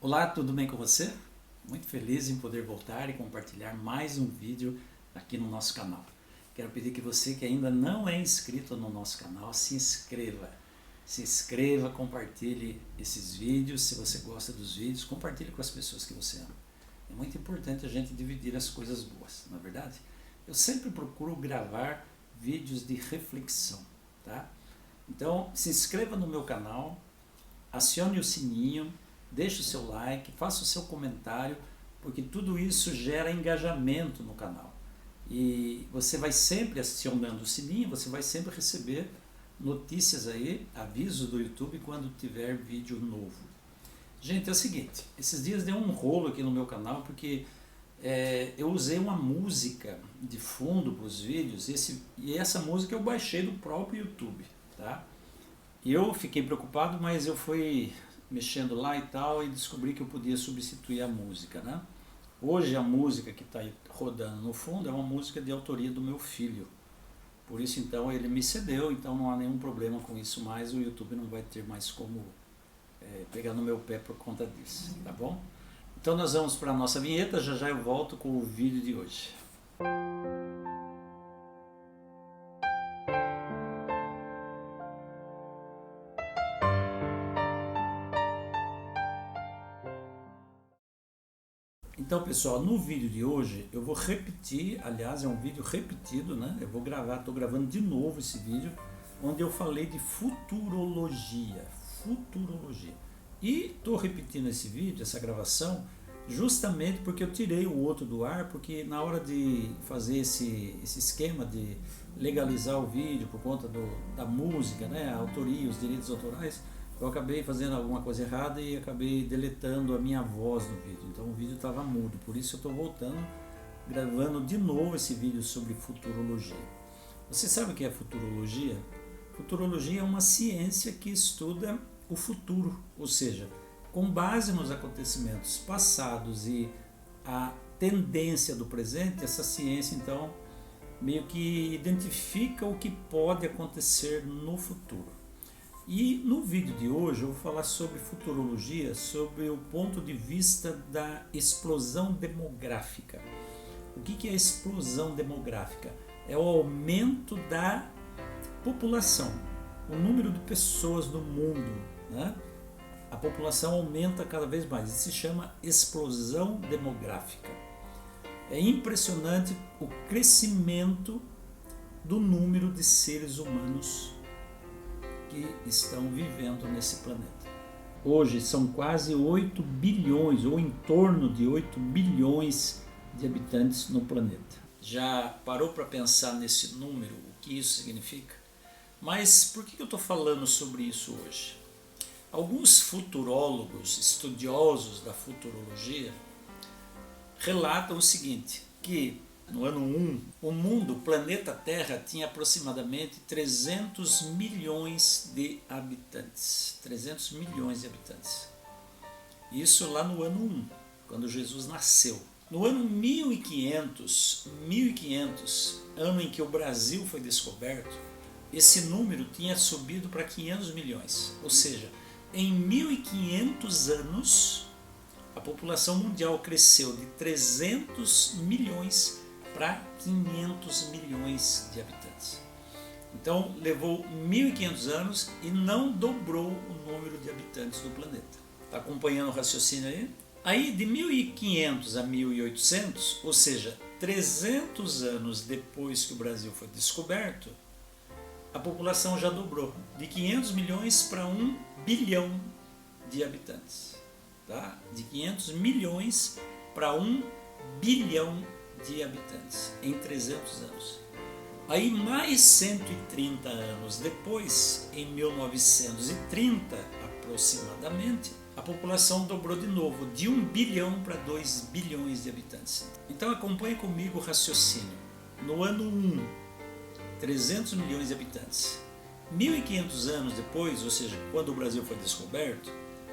Olá, tudo bem com você? Muito feliz em poder voltar e compartilhar mais um vídeo aqui no nosso canal. Quero pedir que você que ainda não é inscrito no nosso canal, se inscreva. Se inscreva, compartilhe esses vídeos. Se você gosta dos vídeos, compartilhe com as pessoas que você ama. É muito importante a gente dividir as coisas boas, não é verdade? Eu sempre procuro gravar vídeos de reflexão, tá? Então, se inscreva no meu canal, acione o sininho, deixe o seu like, faça o seu comentário, porque tudo isso gera engajamento no canal. E você vai sempre acionando o sininho, você vai sempre receber notícias aí, avisos do YouTube quando tiver vídeo novo. Gente, é o seguinte, esses dias deu um rolo aqui no meu canal, porque eu usei uma música de fundo para os vídeos, e essa música eu baixei do próprio YouTube, tá? E eu fiquei preocupado, mas eu fui mexendo lá e tal e descobri que eu podia substituir a música, né? Hoje a música que está rodando no fundo é uma música de autoria do meu filho. Por isso então ele me cedeu, então não há nenhum problema com isso mais, o YouTube não vai ter mais como pegar no meu pé por conta disso, tá bom? Então nós vamos para a nossa vinheta, já já eu volto com o vídeo de hoje. Então pessoal, no vídeo de hoje eu vou repetir, aliás é um vídeo repetido, né? Eu vou gravar, estou gravando de novo esse vídeo, onde eu falei de futurologia. E estou repetindo esse vídeo, essa gravação, justamente porque eu tirei o outro do ar, porque na hora de fazer esse esquema de legalizar o vídeo por conta da música, né? A autoria, os direitos autorais, eu acabei fazendo alguma coisa errada e acabei deletando a minha voz no vídeo. Então o vídeo estava mudo, por isso eu estou voltando, gravando de novo esse vídeo sobre futurologia. Você sabe o que é futurologia? Futurologia é uma ciência que estuda o futuro, ou seja, com base nos acontecimentos passados e a tendência do presente, essa ciência então meio que identifica o que pode acontecer no futuro. E no vídeo de hoje eu vou falar sobre futurologia, sobre o ponto de vista da explosão demográfica. O que é a explosão demográfica? É o aumento da população, o número de pessoas no mundo, né? A população aumenta cada vez mais, isso se chama explosão demográfica. É impressionante o crescimento do número de seres humanos que estão vivendo nesse planeta. Hoje são quase 8 bilhões, ou em torno de 8 bilhões de habitantes no planeta. Já parou para pensar nesse número, o que isso significa? Mas por que eu estou falando sobre isso hoje? Alguns futurólogos, estudiosos da futurologia, relatam o seguinte, que no ano 1, o mundo, o planeta Terra, tinha aproximadamente 300 milhões de habitantes. 300 milhões de habitantes. Isso lá no ano 1, quando Jesus nasceu. No ano 1500, ano em que o Brasil foi descoberto, esse número tinha subido para 500 milhões. Ou seja, em 1500 anos, a população mundial cresceu de 300 milhões para 500 milhões de habitantes. Então levou 1500 anos e não dobrou o número de habitantes do planeta. Está acompanhando o raciocínio aí? Aí de 1500 a 1800, ou seja, 300 anos depois que o Brasil foi descoberto, a população já dobrou, de 500 milhões para 1 bilhão de habitantes. Tá? De 500 milhões para 1 bilhão de habitantes em 300 anos. Aí mais 130 anos depois, em 1930 aproximadamente, a população dobrou de novo, de 1 bilhão para 2 bilhões de habitantes. Então acompanhe comigo o raciocínio. No ano 1, 300 milhões de habitantes. 1500 anos depois, ou seja, quando o Brasil foi descoberto,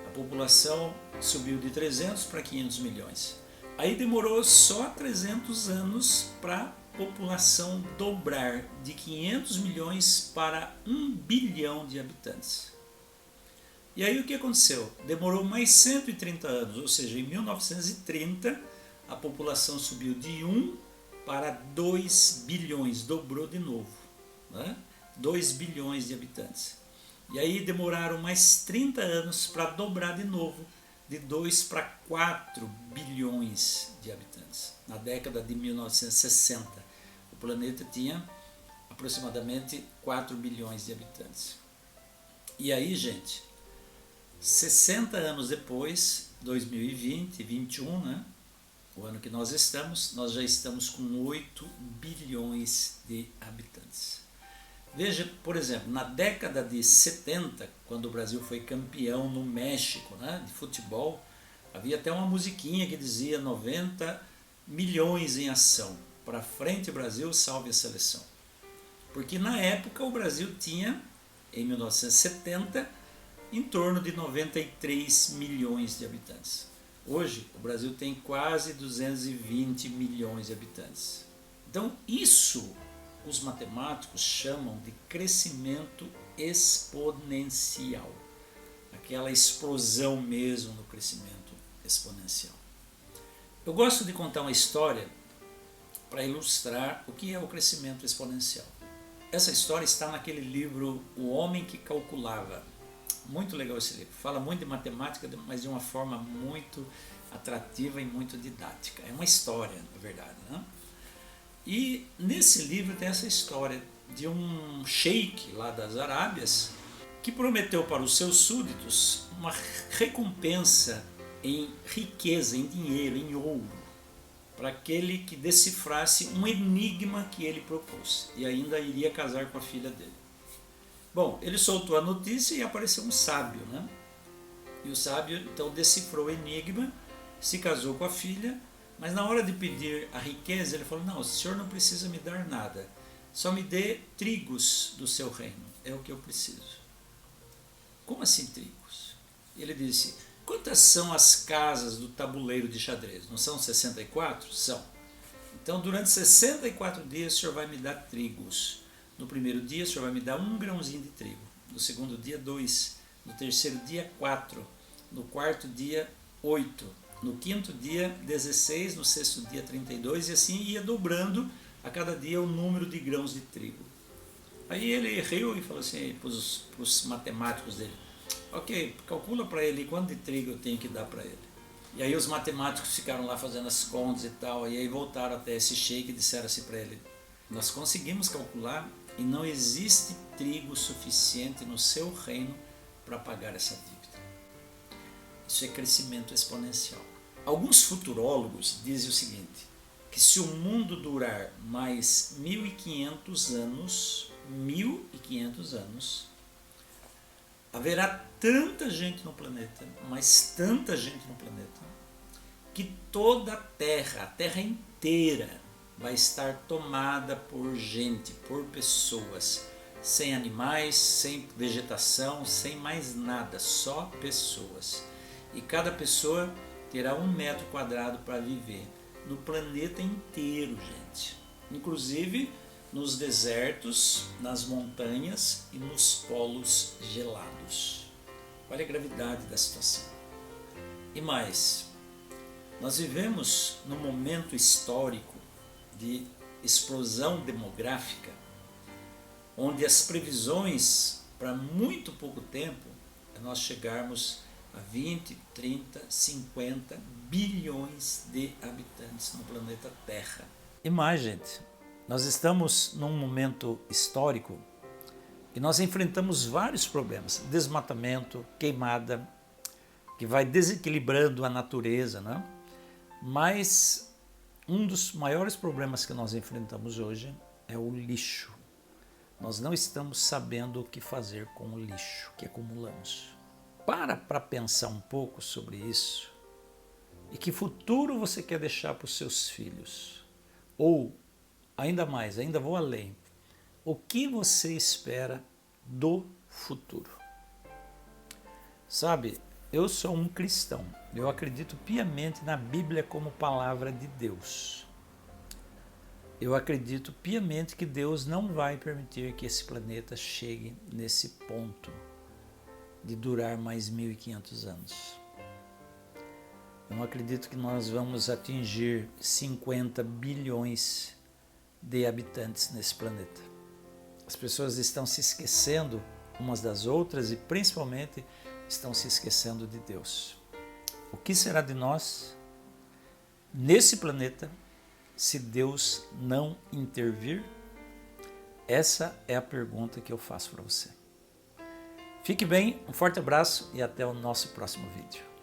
a população subiu de 300 para 500 milhões. Aí demorou só 300 anos para a população dobrar de 500 milhões para 1 bilhão de habitantes. E aí o que aconteceu? Demorou mais 130 anos, ou seja, em 1930 a população subiu de 1 para 2 bilhões, dobrou de novo, né? 2 bilhões de habitantes. E aí demoraram mais 30 anos para dobrar de novo, de 2 para 4 bilhões de habitantes. Na década de 1960, o planeta tinha aproximadamente 4 bilhões de habitantes. E aí, gente, 60 anos depois, 2020, 21, né? O ano que nós já estamos com 8 bilhões de habitantes. Veja, por exemplo, na década de 70, quando o Brasil foi campeão no México, né, de futebol, havia até uma musiquinha que dizia 90 milhões em ação. Para frente Brasil, salve a seleção. Porque na época o Brasil tinha, em 1970, em torno de 93 milhões de habitantes. Hoje o Brasil tem quase 220 milhões de habitantes. Então isso os matemáticos chamam de crescimento exponencial. Aquela explosão mesmo no crescimento exponencial. Eu gosto de contar uma história para ilustrar o que é o crescimento exponencial. Essa história está naquele livro O Homem que Calculava. Muito legal esse livro. Fala muito de matemática, mas de uma forma muito atrativa e muito didática. É uma história, na verdade, né? E nesse livro tem essa história de um sheik lá das Arábias que prometeu para os seus súditos uma recompensa em riqueza, em dinheiro, em ouro, para aquele que decifrasse um enigma que ele propôs e ainda iria casar com a filha dele. Bom, ele soltou a notícia e apareceu um sábio, né? E o sábio então decifrou o enigma, se casou com a filha, mas na hora de pedir a riqueza ele falou: não, o senhor não precisa me dar nada, só me dê trigos do seu reino, é o que eu preciso. Como assim trigos? Ele disse: quantas são as casas do tabuleiro de xadrez? Não são 64? São. Então durante 64 dias o senhor vai me dar trigos. No primeiro dia o senhor vai me dar 1 grãozinho de trigo, no segundo dia 2, no terceiro dia 4, no quarto dia 8, no quinto dia 16, no sexto dia 32 e assim ia dobrando a cada dia o número de grãos de trigo. Aí ele riu e falou assim para os matemáticos dele: ok, calcula para ele quanto de trigo eu tenho que dar para ele. E aí os matemáticos ficaram lá fazendo as contas e tal, e aí voltaram até esse sheik e disseram assim para ele: nós conseguimos calcular e não existe trigo suficiente no seu reino para pagar essa dívida. Isso é crescimento exponencial. Alguns futurólogos dizem o seguinte, que se o mundo durar mais 1.500 anos, haverá tanta gente no planeta, mas tanta gente no planeta, que toda a Terra inteira, vai estar tomada por gente, por pessoas, sem animais, sem vegetação, sem mais nada, só pessoas. E cada pessoa terá 1 metro quadrado para viver no planeta inteiro, gente. Inclusive nos desertos, nas montanhas e nos polos gelados. Olha a gravidade da situação. E mais, nós vivemos num momento histórico de explosão demográfica, onde as previsões para muito pouco tempo é nós chegarmos a 20, 30, 50 bilhões de habitantes no planeta Terra. E mais, gente, nós estamos num momento histórico e nós enfrentamos vários problemas: desmatamento, queimada, que vai desequilibrando a natureza, né? Mas um dos maiores problemas que nós enfrentamos hoje é o lixo. Nós não estamos sabendo o que fazer com o lixo que acumulamos. Para pensar um pouco sobre isso e que futuro você quer deixar para os seus filhos. Ou, ainda mais, ainda vou além, o que você espera do futuro? Sabe, eu sou um cristão, eu acredito piamente na Bíblia como palavra de Deus. Eu acredito piamente que Deus não vai permitir que esse planeta chegue nesse ponto. de durar mais 1.500 anos. Eu não acredito que nós vamos atingir 50 bilhões de habitantes nesse planeta. As pessoas estão se esquecendo umas das outras e principalmente estão se esquecendo de Deus. O que será de nós nesse planeta se Deus não intervir? Essa é a pergunta que eu faço para você. Fique bem, um forte abraço e até o nosso próximo vídeo.